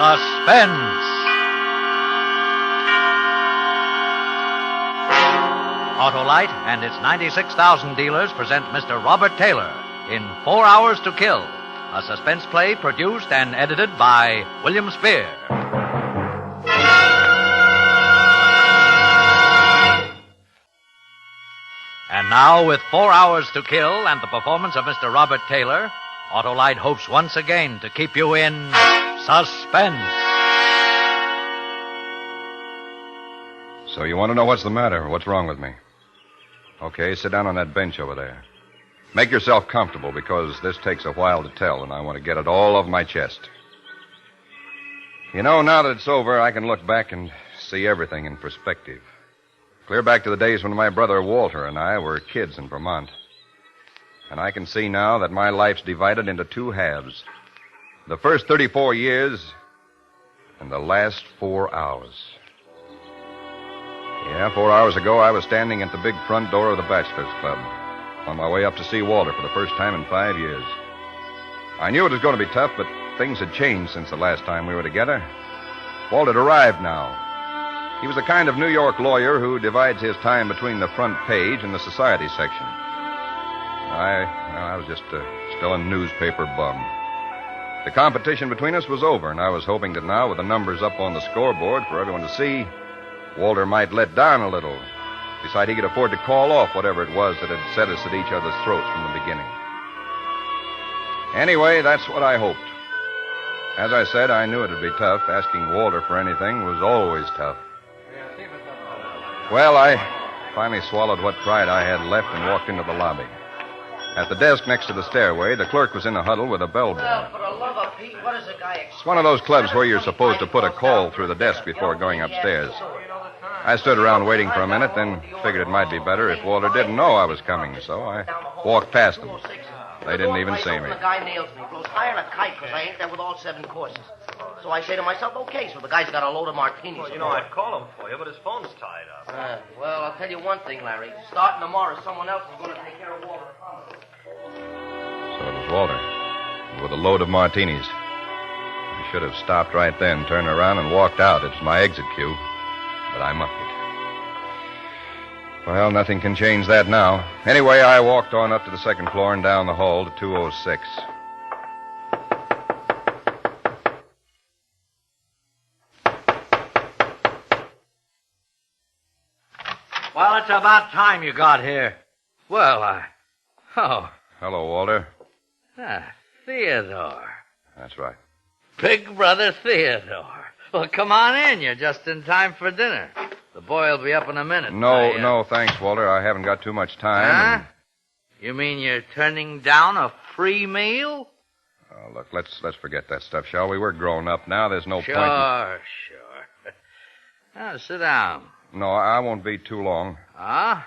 Suspense. Autolite and its 96,000 dealers present Mr. Robert Taylor in 4 Hours to Kill, a suspense play produced and edited by William Spear. And now, with 4 Hours to Kill and the performance of Mr. Robert Taylor, Autolite hopes once again to keep you in suspense. So you want to know what's the matter? What's wrong with me? Okay, sit down on that bench over there. Make yourself comfortable, because this takes a while to tell, and I want to get it all off my chest. You know, now that it's over, I can look back and see everything in perspective. Clear back to the days when my brother Walter and I were kids in Vermont. And I can see now that my life's divided into two halves. The first 34 years and the last 4 hours. Yeah, 4 hours ago, I was standing at the big front door of the Bachelors Club, on my way up to see Walter for the first time in 5 years. I knew it was going to be tough, but things had changed since the last time we were together. Walt had arrived now. He was the kind of New York lawyer who divides his time between the front page and the society section. I was just still a newspaper bum. The competition between us was over, and I was hoping that now, with the numbers up on the scoreboard for everyone to see, Walter might let down a little. Decide he could afford to call off whatever it was that had set us at each other's throats from the beginning. Anyway, that's what I hoped. As I said, I knew it would be tough. Asking Walter for anything was always tough. Well, I finally swallowed what pride I had left and walked into the lobby. At the desk next to the stairway, the clerk was in a huddle with a bellboy. Well, for the love of Pete, what is the guy expect? It's one of those clubs where you're supposed to put a call through the desk before going upstairs. I stood around waiting for a minute, then figured it might be better if Walter didn't know I was coming, so I walked past them. They didn't even see me. The guy nails me, blows higher than a kite because I ain't there with all 7 courses. So I say to myself, okay, so the guy's got a load of martinis. Well, you know, I'd call him for you, but his phone's tied up. Well, I'll tell you one thing, Larry. Starting tomorrow, someone else is going to take care of Walter. So it was Walter, with a load of martinis. I should have stopped right then, turned around, and walked out. It's my exit cue. But I muffed it. Well, nothing can change that now. Anyway, I walked on up to the second floor and down the hall to 206. Well, it's about time you got here. Well, Oh. Hello, Walter. Theodore. That's right. Big brother Theodore. Well, come on in. You're just in time for dinner. The boy will be up in a minute. No, thanks, Walter. I haven't got too much time. Huh? You mean you're turning down a free meal? Oh, look, let's forget that stuff, shall we? We're grown up now. There's no point in... Sure. Now, sit down. No, I won't be too long. Huh?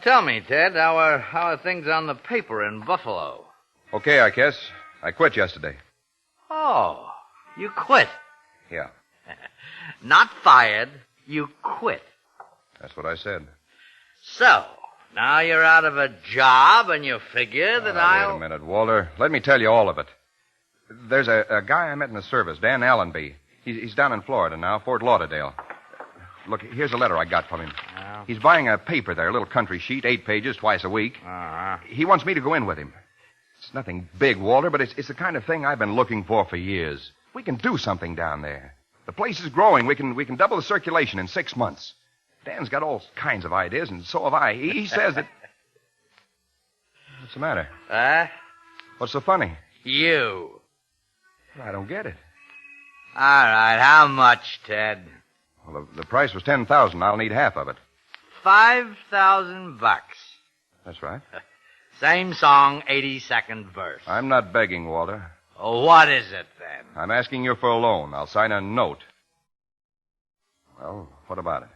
Tell me, Ted, how are things on the paper in Buffalo? Okay, I guess. I quit yesterday. Oh, you quit? Yeah. Not fired, you quit. That's what I said. So, now you're out of a job and you figure that Wait a minute, Walter. Let me tell you all of it. There's a guy I met in the service, Dan Allenby. He's down in Florida now, Fort Lauderdale. Look, here's a letter I got from him. Oh. He's buying a paper there, a little country sheet, 8 pages, twice a week. Uh-huh. He wants me to go in with him. It's nothing big, Walter, but it's the kind of thing I've been looking for years. We can do something down there. The place is growing. We can double the circulation in 6 months. Dan's got all kinds of ideas, and so have I. He says that... What's the matter? What's so funny? You. I don't get it. All right, how much, Ted? Well, the price was $10,000. I'll need half of it. $5,000. That's right. Same song, 82nd verse. I'm not begging, Walter. Oh, what is it, then? I'm asking you for a loan. I'll sign a note. Well, what about it?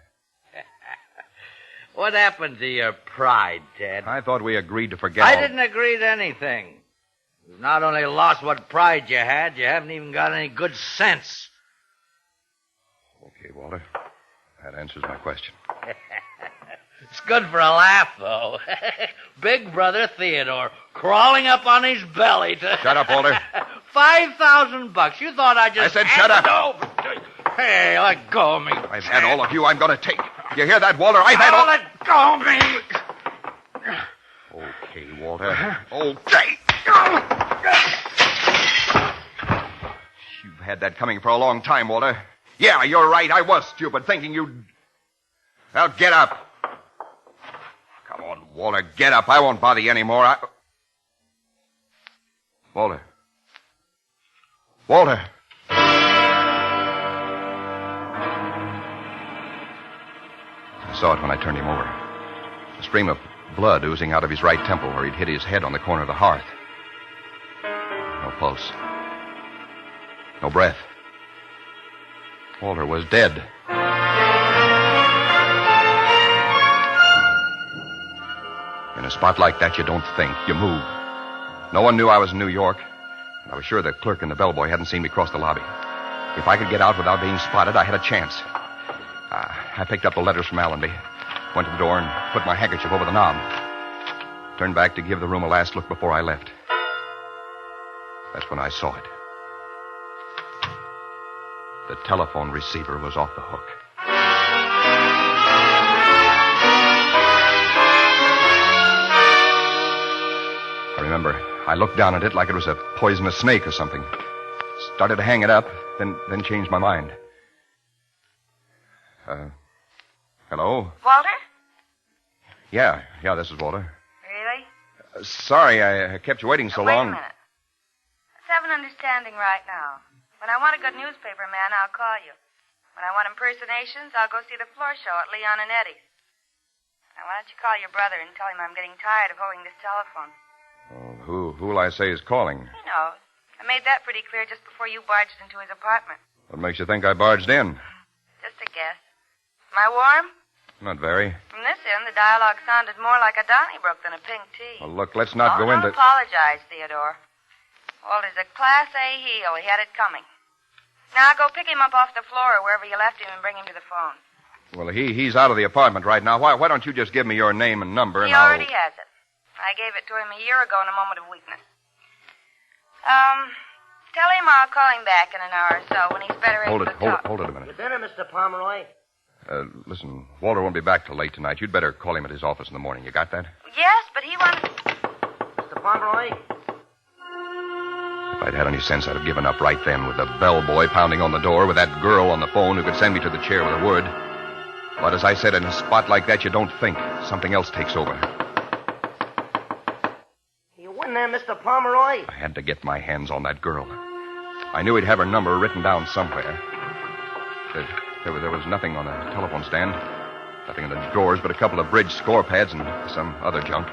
What happened to your pride, Ted? I thought we agreed to forget I all... didn't agree to anything. You've not only lost what pride you had, you haven't even got any good sense. Okay, Walter. That answers my question. It's good for a laugh, though. Big brother Theodore crawling up on his belly to... Shut up, Walter. $5,000. You thought I just... I said shut up. Over. Hey, let go of me. I've had all of you I'm going to take. You hear that, Walter? I've had all... Let go of me. Okay, Walter. Okay. You've had that coming for a long time, Walter. Yeah, you're right. I was stupid, thinking you'd... Well, get up. Come on, Walter, get up. I won't bother you anymore. Walter. Walter. I saw it when I turned him over. A stream of blood oozing out of his right temple where he'd hit his head on the corner of the hearth. No pulse. No breath. Walter was dead. In a spot like that, you don't think. You move. No one knew I was in New York, and I was sure the clerk and the bellboy hadn't seen me cross the lobby. If I could get out without being spotted, I had a chance. I picked up the letters from Allenby, went to the door, and put my handkerchief over the knob. Turned back to give the room a last look before I left. That's when I saw it. The telephone receiver was off the hook. I remember I looked down at it like it was a poisonous snake or something. Started to hang it up, then changed my mind. Hello? Walter? Yeah, this is Walter. Really? Sorry I kept you waiting so long. Wait a minute. Let's have an understanding right now. When I want a good newspaper man, I'll call you. When I want impersonations, I'll go see the floor show at Leon and Eddie's. Now, why don't you call your brother and tell him I'm getting tired of holding this telephone? Oh, who will I say is calling? He knows. I made that pretty clear just before you barged into his apartment. What makes you think I barged in? Just a guess. Am I warm? Not very. From this end, the dialogue sounded more like a Donnybrook than a pink tea. Well, look, let's not go Don't into... apologize, Theodore. Walter's a Class A heel. He had it coming. Now go pick him up off the floor or wherever you left him and bring him to the phone. Well, he's out of the apartment right now. Why don't you just give me your name and number He and I'll... already has it. I gave it to him a year ago in a moment of weakness. Tell him I'll call him back in an hour or so when he's better able to talk. Hold it a minute. You dinner, Mr. Pomeroy? Listen, Walter won't be back till late tonight. You'd better call him at his office in the morning. You got that? Yes, but he wanted... Mr. Pomeroy? If I'd had any sense, I'd have given up right then with the bellboy pounding on the door, with that girl on the phone who could send me to the chair with a word. But as I said, in a spot like that, you don't think. Something else takes over. You win there, Mr. Pomeroy? I had to get my hands on that girl. I knew he'd have her number written down somewhere. There was nothing on the telephone stand. Nothing in the drawers but a couple of bridge score pads and some other junk.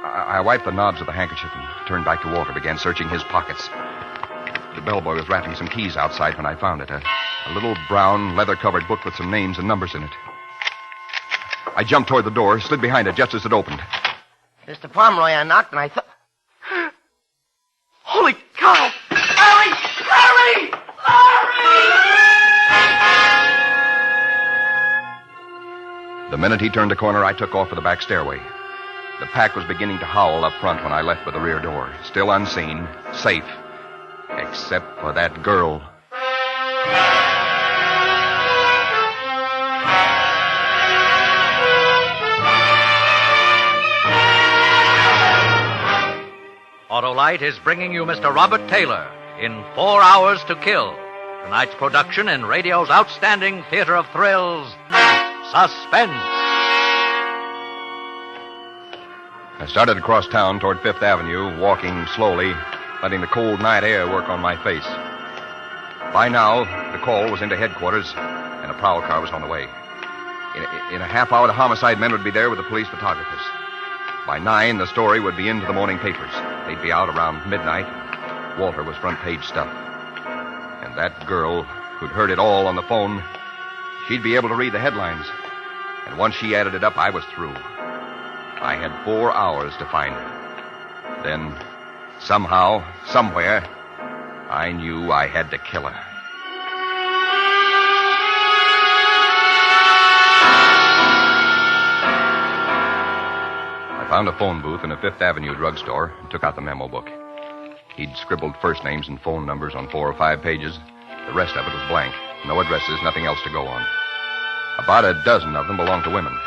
I wiped the knobs of the handkerchief and turned back to Walter, began searching his pockets. The bellboy was wrapping some keys outside when I found it. A little brown, leather-covered book with some names and numbers in it. I jumped toward the door, slid behind it just as it opened. Mr. Pomeroy, I knocked and I thought... Holy cow! Larry! Larry! Larry! The minute he turned the corner, I took off for the back stairway. The pack was beginning to howl up front when I left by the rear door. Still unseen, safe. Except for that girl. Autolite is bringing you Mr. Robert Taylor in 4 Hours to Kill. Tonight's production in radio's outstanding theater of thrills, Suspense. I started across town toward Fifth Avenue, walking slowly, letting the cold night air work on my face. By now, the call was into headquarters, and a prowl car was on the way. In a half hour, the homicide men would be there with the police photographers. By 9, the story would be into the morning papers. They'd be out around midnight. Walter was front-page stuff. And that girl who'd heard it all on the phone, she'd be able to read the headlines. And once she added it up, I was through. I had 4 hours to find her. Then, somehow, somewhere, I knew I had to kill her. I found a phone booth in a Fifth Avenue drugstore and took out the memo book. He'd scribbled first names and phone numbers on 4 or 5 pages. The rest of it was blank. No addresses, nothing else to go on. About a dozen of them belonged to women.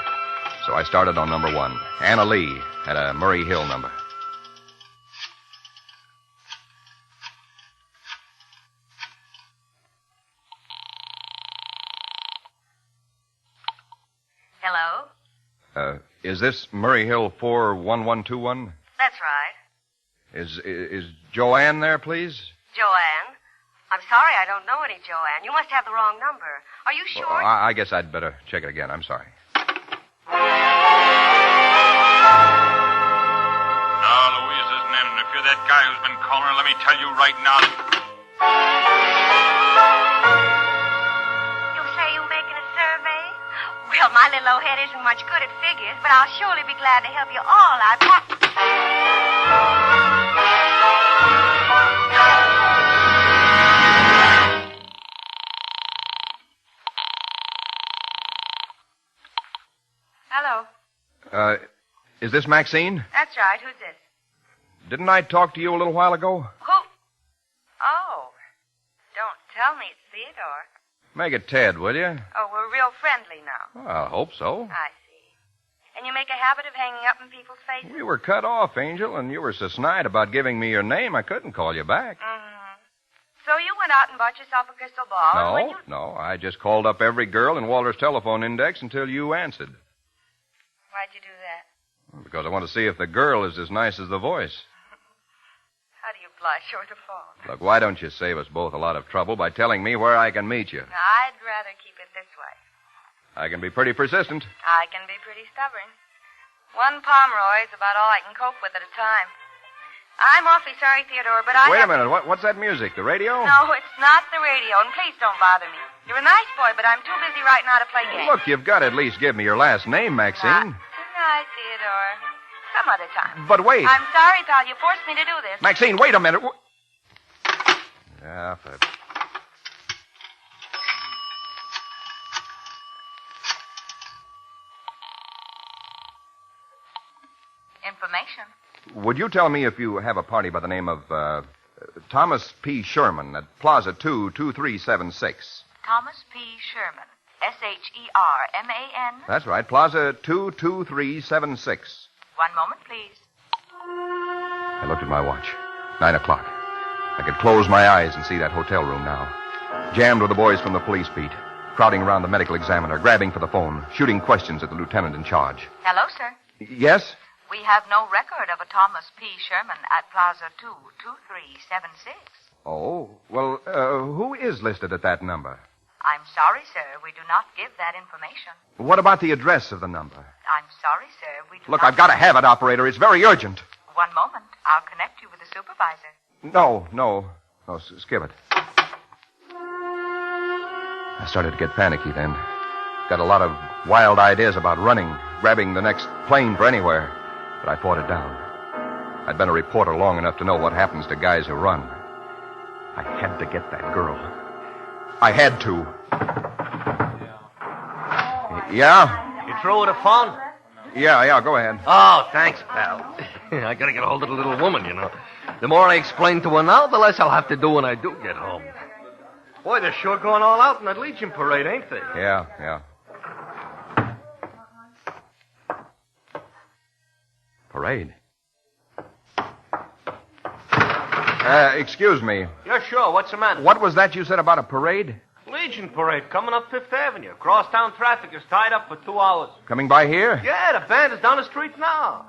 So I started on number 1. Anna Lee had a Murray Hill number. Hello? Is this Murray Hill 41121? That's right. Is Joanne there, please? Joanne? I'm sorry, I don't know any Joanne. You must have the wrong number. Are you sure? Well, I guess I'd better check it again. I'm sorry. Now, Louise isn't in. If you're that guy who's been calling her, let me tell you right now. You say you're making a survey? Well, my little old head isn't much good at figures, but I'll surely be glad to help you all out. Hello. Is this Maxine? That's right. Who's this? Didn't I talk to you a little while ago? Who? Oh. Don't tell me it's Theodore. Make it Ted, will you? Oh, we're real friendly now. Well, I hope so. I see. And you make a habit of hanging up in people's faces? We were cut off, Angel, and you were so snide about giving me your name, I couldn't call you back. Mm-hmm. So you went out and bought yourself a crystal ball? No. I just called up every girl in Walter's telephone index until you answered. Why'd you do that? Because I want to see if the girl is as nice as the voice. How do you blush over the phone? Look, why don't you save us both a lot of trouble by telling me where I can meet you? I'd rather keep it this way. I can be pretty persistent. I can be pretty stubborn. One Pomeroy is about all I can cope with at a time. I'm awfully sorry, Theodore, but Wait a minute. What's that music? The radio? No, it's not the radio, and please don't bother me. You're a nice boy, but I'm too busy right now to play games. Look, you've got to at least give me your last name, Maxine. Good night, Theodore. Some other time. But wait. I'm sorry, pal. You forced me to do this. Maxine, wait a minute. Yeah, Information. Would you tell me if you have a party by the name of Thomas P. Sherman at Plaza 2, 2376? Thomas P. Sherman. Sherman. That's right. Plaza 2, 2376. One moment, please. I looked at my watch. 9 o'clock. I could close my eyes and see that hotel room now. Jammed with the boys from the police beat, crowding around the medical examiner, grabbing for the phone, shooting questions at the lieutenant in charge. Hello, sir. Yes? We have no record of a Thomas P. Sherman at Plaza 2, 2376. Oh, well, who is listed at that number? I'm sorry, sir. We do not give that information. What about the address of the number? I'm sorry, sir. We do Look, not... I've got to have it, operator. It's very urgent. One moment. I'll connect you with the supervisor. No, skip it. I started to get panicky then. Got a lot of wild ideas about running, grabbing the next plane for anywhere. But I fought it down. I'd been a reporter long enough to know what happens to guys who run. I had to get that girl. I had to. Yeah? You through with the phone? Yeah, go ahead. Oh, thanks, pal. I gotta get a hold of the little woman, you know. The more I explain to her now, the less I'll have to do when I do get home. Boy, they're sure going all out in that Legion parade, ain't they? Yeah. Parade? Excuse me. Yeah, sure. What's the matter? What was that you said about a parade? Legion parade coming up Fifth Avenue. Crosstown traffic is tied up for 2 hours. Coming by here? Yeah, the band is down the street now.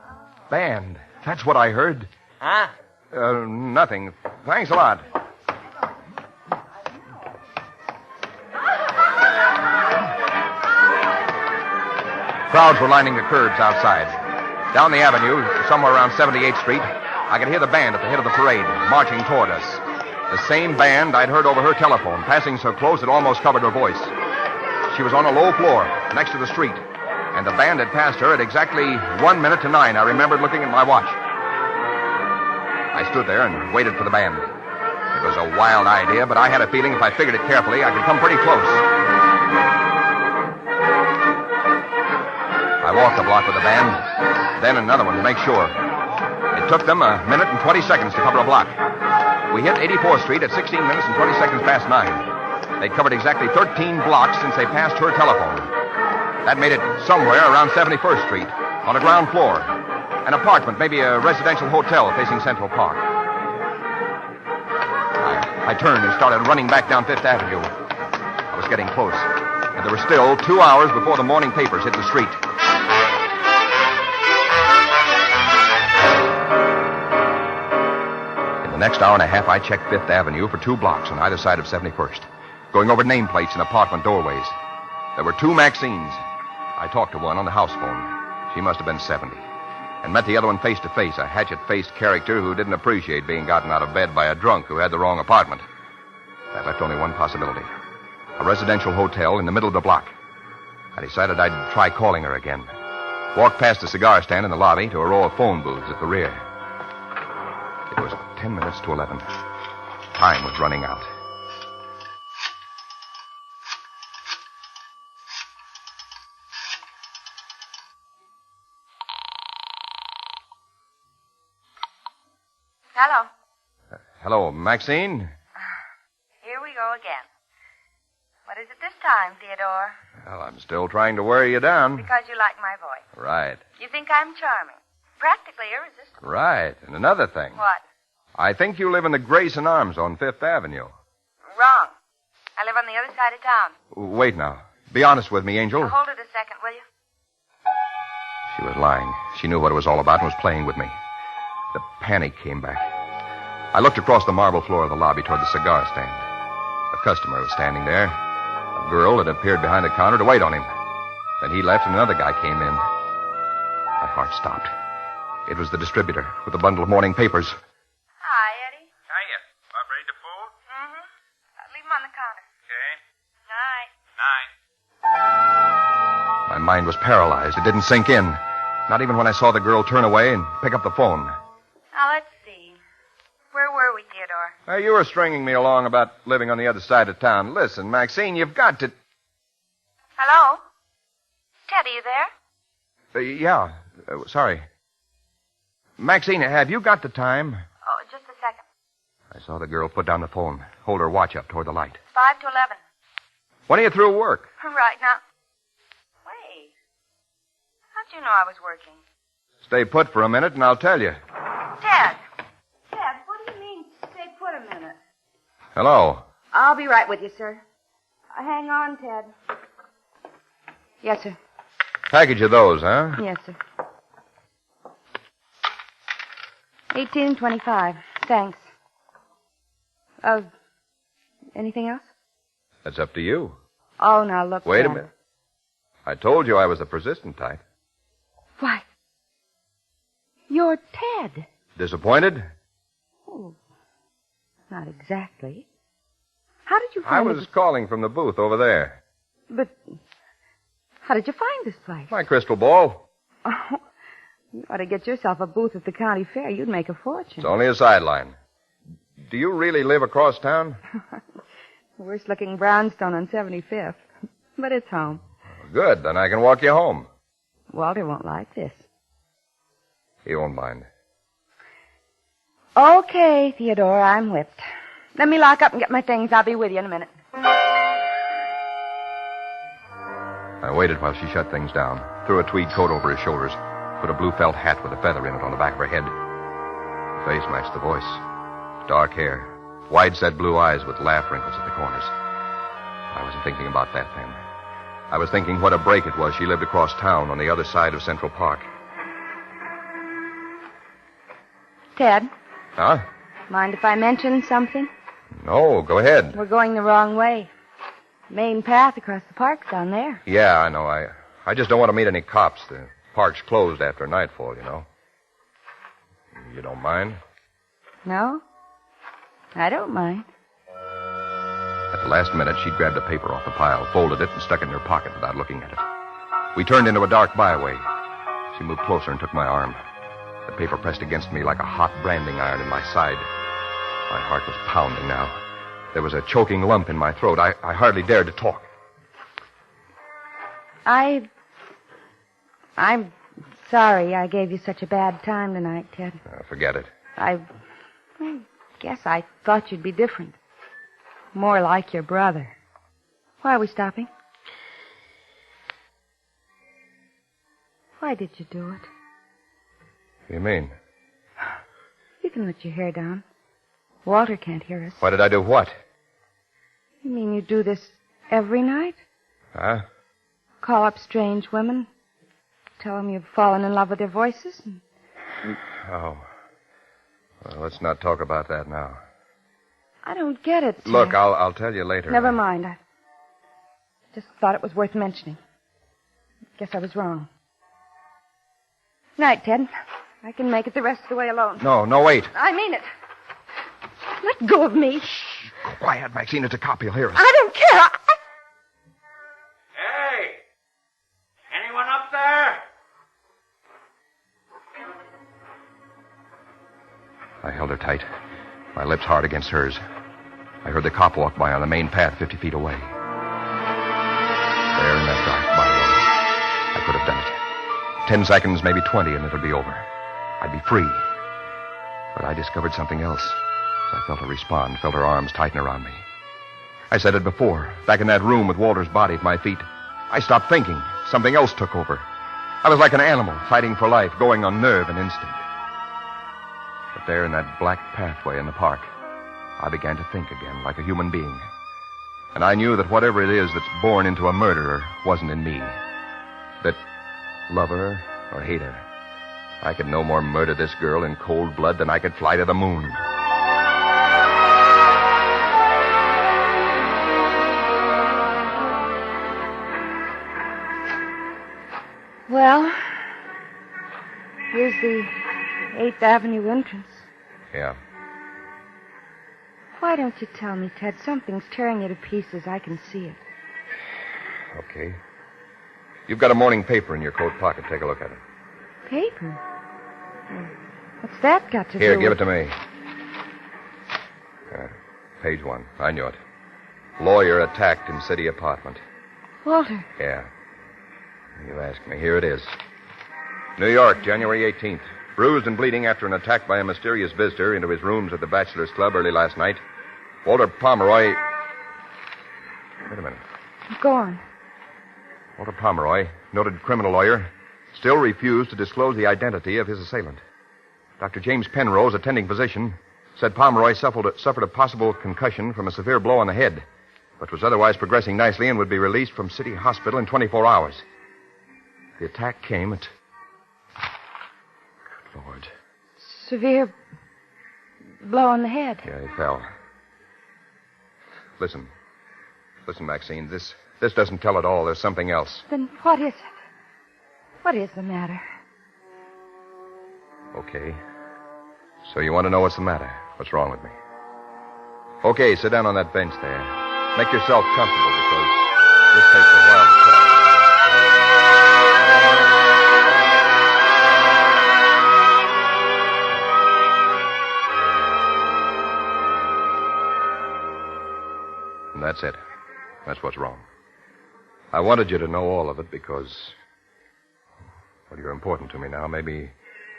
Band. That's what I heard. Huh? Nothing. Thanks a lot. Crowds were lining the curbs outside. Down the avenue, somewhere around 78th Street, I could hear the band at the head of the parade, marching toward us. The same band I'd heard over her telephone, passing so close it almost covered her voice. She was on a low floor, next to the street, and the band had passed her at exactly 1 minute to 9. I remembered looking at my watch. I stood there and waited for the band. It was a wild idea, but I had a feeling if I figured it carefully, I could come pretty close. I walked the block with the band, then another one to make sure. It took them 1 minute and 20 seconds to cover a block. We hit 84th Street at 16 minutes and 20 seconds past 9. They'd covered exactly 13 blocks since they passed her telephone. That made it somewhere around 71st Street, on a ground floor. An apartment, maybe a residential hotel facing Central Park. I turned and started running back down Fifth Avenue. I was getting close, and there were still 2 hours before the morning papers hit the street. In the next hour and a half, I checked Fifth Avenue for 2 blocks on either side of 71st, going over nameplates and apartment doorways. There were 2 Maxines. I talked to one on the house phone. She must have been 70. And met the other one face to face, a hatchet-faced character who didn't appreciate being gotten out of bed by a drunk who had the wrong apartment. That left only one possibility. A residential hotel in the middle of the block. I decided I'd try calling her again. Walked past the cigar stand in the lobby to a row of phone booths at the rear. It was 10 minutes to 11. Time was running out. Hello. Hello, Maxine? Here we go again. What is it this time, Theodore? Well, I'm still trying to wear you down. Because you like my voice. Right. You think I'm charming. Practically irresistible. Right. And another thing. What? I think you live in the Grayson Arms on Fifth Avenue. Wrong. I live on the other side of town. Wait now. Be honest with me, Angel. Now, hold it a second, will you? She was lying. She knew what it was all about and was playing with me. The panic came back. I looked across the marble floor of the lobby toward the cigar stand. A customer was standing there. A girl had appeared behind the counter to wait on him. Then he left and another guy came in. My heart stopped. It was the distributor with a bundle of morning papers. Hi, Eddie. Hiya. About ready to fold? Mm-hmm. Leave him on the counter. Okay. Night. Night. My mind was paralyzed. It didn't sink in. Not even when I saw the girl turn away and pick up the phone. Now, let's see. Where were we, Theodore? You were stringing me along about living on the other side of town. Listen, Maxine, you've got to... Hello? Ted, are you there? Yeah. Sorry. Maxine, have you got the time? Oh, just a second. I saw the girl put down the phone, hold her watch up toward the light. 5 to 11. When are you through work? Right now. Wait. How'd you know I was working? Stay put for a minute and I'll tell you. Ted. Ted, what do you mean, stay put a minute? Hello. I'll be right with you, sir. Hang on, Ted. Yes, sir. Package of those, huh? Yes, sir. 18.25. Thanks. Anything else? That's up to you. Oh, now look. Wait a Ted. minute. I told you I was the persistent type. Why? You're Ted. Disappointed? Oh, not exactly. How did you find I was calling from the booth over there. But how did you find this place? My crystal ball. Oh, you ought to get yourself a booth at the county fair. You'd make a fortune. It's only a sideline. Do you really live across town? Worst-looking brownstone on 75th. But it's home. Good, then I can walk you home. Walter won't like this. He won't mind. Okay, Theodore, I'm whipped. Let me lock up and get my things. I'll be with you in a minute. I waited while she shut things down, threw a tweed coat over her shoulders, put a blue felt hat with a feather in it on the back of her head. The face matched the voice. Dark hair, wide-set blue eyes with laugh wrinkles at the corners. I wasn't thinking about that then. I was thinking what a break it was she lived across town on the other side of Central Park. Ted, Huh? mind if I mention something? No, go ahead. We're going the wrong way. Main path across the park's down there. Yeah, I know. I just don't want to meet any cops. The park's closed after nightfall, you know. You don't mind? No? I don't mind. At the last minute, she grabbed a paper off the pile, folded it, and stuck it in her pocket without looking at it. We turned into a dark byway. She moved closer and took my arm. The paper pressed against me like a hot branding iron in my side. My heart was pounding now. There was a choking lump in my throat. I hardly dared to talk. I'm sorry I gave you such a bad time tonight, Ted. Forget it. Guess I thought you'd be different. More like your brother. Why are we stopping? Why did you do it? What do you mean? You can let your hair down. Walter can't hear us. Why did I do what? You mean you do this every night? Huh? Call up strange women, tell them you've fallen in love with their voices? Oh. Well, let's not talk about that now. I don't get it, Ted. Look, I'll tell you later. Never mind. I just thought it was worth mentioning. Guess I was wrong. Night, Ted. I can make it the rest of the way alone. No, wait. I mean it. Let go of me. Shh. Quiet, Maxine. It's a cop. He'll hear us. I don't care. Hey! Anyone up there? I held her tight, my lips hard against hers. I heard the cop walk by on the main path 50 feet away. There in that dark byway, I could have done it. 10 seconds, maybe 20, and it'll be over. I'd be free. But I discovered something else. As I felt her respond, felt her arms tighten around me. I said it before, back in that room with Walter's body at my feet. I stopped thinking. Something else took over. I was like an animal, fighting for life, going on nerve and instinct. But there in that black pathway in the park, I began to think again, like a human being. And I knew that whatever it is that's born into a murderer wasn't in me. That, love her or hate her, I could no more murder this girl in cold blood than I could fly to the moon. Well, here's the 8th Avenue entrance. Yeah. Why don't you tell me, Ted? Something's tearing you to pieces. I can see it. Okay. You've got a morning paper in your coat pocket. Take a look at it. Paper? What's that got to do Here, with... give it to me. Page 1. I knew it. Lawyer attacked in city apartment. Walter. Yeah. You ask me. Here it is. New York, January 18th. Bruised and bleeding after an attack by a mysterious visitor into his rooms at the Bachelor's Club early last night. Walter Pomeroy... Wait a minute. Go on. Walter Pomeroy, noted criminal lawyer, still refused to disclose the identity of his assailant. Dr. James Penrose, attending physician, said Pomeroy suffered a possible concussion from a severe blow on the head, but was otherwise progressing nicely and would be released from City Hospital in 24 hours. The attack came at... Good Lord. Severe blow on the head. Yeah, he fell. Listen, Maxine, this doesn't tell it all. There's something else. Then what is it? What is the matter? Okay. So you want to know what's the matter? What's wrong with me? Okay, sit down on that bench there. Make yourself comfortable because this takes a while to tell. And that's it. That's what's wrong. I wanted you to know all of it because, well, you're important to me now, maybe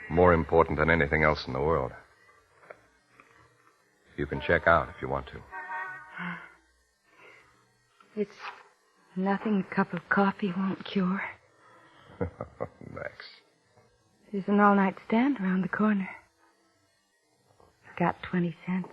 more important than anything else in the world. You can check out if you want to. It's nothing a cup of coffee won't cure. Max. There's an all-night stand around the corner. Got 20 cents.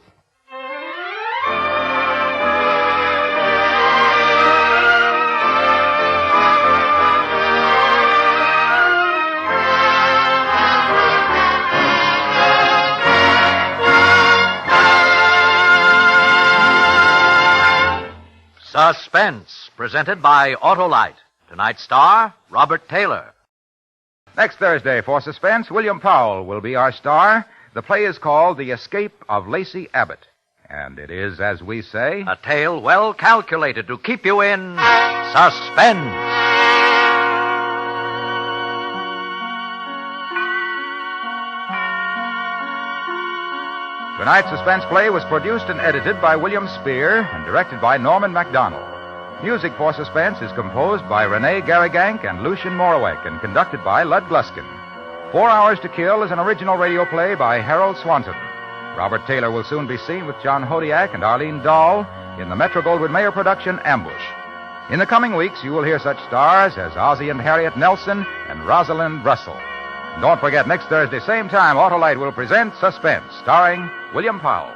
Suspense, presented by Autolite. Tonight's star, Robert Taylor. Next Thursday for Suspense, William Powell will be our star. The play is called The Escape of Lacey Abbott. And it is, as we say... A tale well calculated to keep you in suspense. Tonight's Suspense play was produced and edited by William Spear and directed by Norman MacDonald. Music for Suspense is composed by Renee Garrigank and Lucien Moraweck and conducted by Lud Gluskin. 4 Hours to Kill is an original radio play by Harold Swanson. Robert Taylor will soon be seen with John Hodiak and Arlene Dahl in the Metro-Goldwyn-Mayer production Ambush. In the coming weeks, you will hear such stars as Ozzie and Harriet Nelson and Rosalind Russell. And don't forget, next Thursday, same time, Autolite will present Suspense, starring William Powell.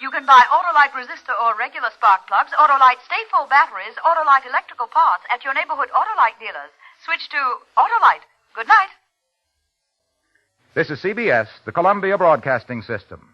You can buy Autolite resistor or regular spark plugs, Autolite stay-full batteries, Autolite electrical parts at your neighborhood Autolite dealers. Switch to Autolite. Good night. This is CBS, the Columbia Broadcasting System.